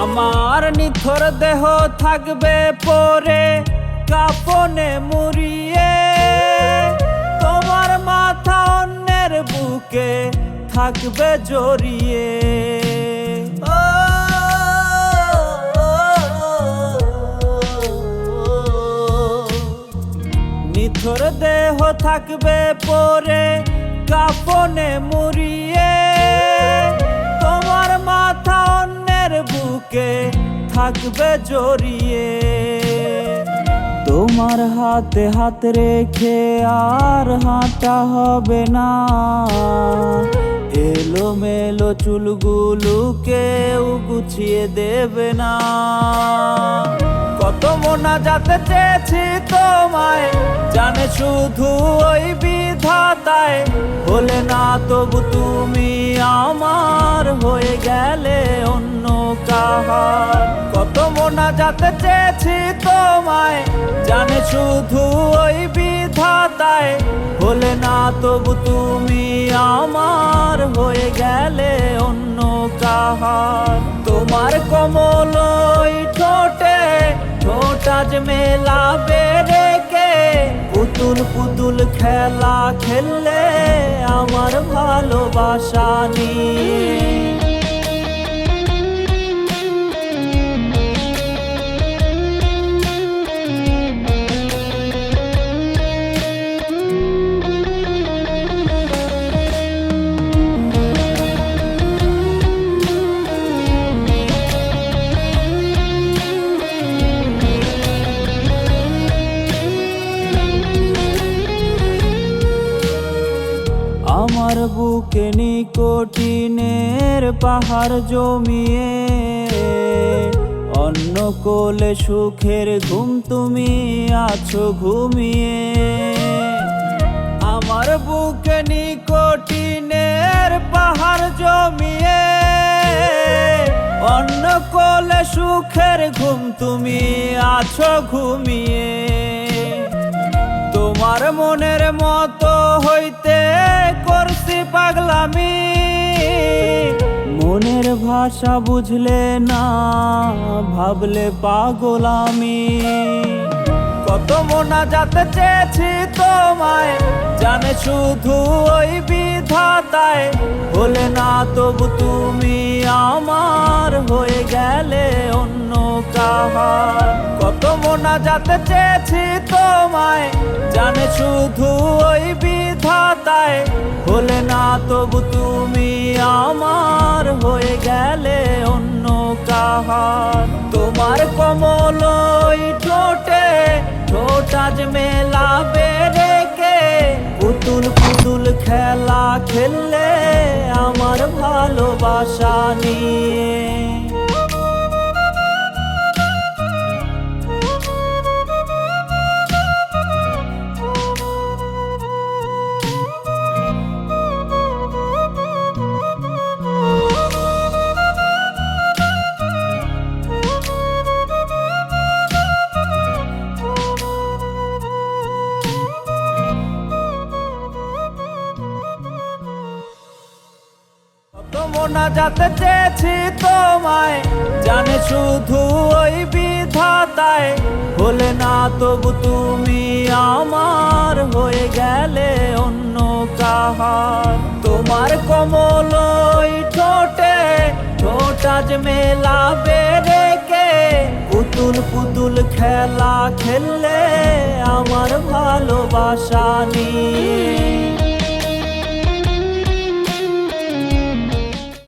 আমার নিথর দেহ থাকবে পরে কাফনে মুড়িয়ে, তোমার মাথা অন্যের বুকে থাকবে জড়িয়ে। নিথর দেহ থাকবে পরে কাফনে মুড়িয়ে, তোমার মাথা অন্যের বুকে থাকবে জড়িয়ে। তোমার হাতে হাত রেখে আর হাঁটা হবে না, এলোমেলো চুলগুলো কেউ গুছিয়ে দেবে না। কত মোনাজাতে চেয়েছি তোমায়, জানে শুধু ওই বিধাতায়। হলে না তবু তুমি আমার, হয়ে গেলে অন্য কাহার। কত মোনাজাতে চেয়েছি তোমায়, জানে শুধু ওই বিধাতায়। হলে না তবু তুমি আমার, হয়ে গেলে অন্য কাহার। তোমার কোমল ওই ঠোঁটে ঠোঁট আজ মেলাবে রেখে, পুতুল পুতুল খেলা খেললে আমার ভালোবাসা নিয়ে। আমার বুকে নিকোটিনের পাহাড় জমিয়ে, অন্য কোলে সুখের ঘুম তুমি আছো ঘুমিয়ে। আমার বুকে নিকোটিনের পাহাড় জমিয়ে, অন্য কোলে সুখের ঘুম তুমি আছো ঘুমিয়ে। তোমার মনের মতো হইতে করছি পাগলামি, মনের ভাষা বুঝলে না ভাবলে পাগল আমি। কত মোনাজাতে চেয়েছি তোমায়, জানে শুধু ওই বিধাতায়। হলে না তবু তুমি আমার, হয়ে গেলে অন্য কাহার। কত মোনাজাতে চেয়েছি তোমায়, জানে শুধু ওই বিধাতায়। হলে না তবু তুমি আমার, হয়ে গেলে অন্য কাহার। তোমার কোমল ওই ঠোঁটে ঠোঁট আজ মেলাবে রেখে, পুতুল পুতুল খেলা খেললে আমার ভালোবাসা নিয়ে। মোনাজাতে চেয়েছি তোমায়, জানে শুধু ওই বিধাতায়। হলে না তবু তুমি আমার, হয়ে গেলে অন্য কাহার। তোমার কোমল ওই ঠোঁটে ঠোঁট আজ মেলাবে রেখে, পুতুল পুতুল খেলা খেললে আমার ভালোবাসা নিয়ে।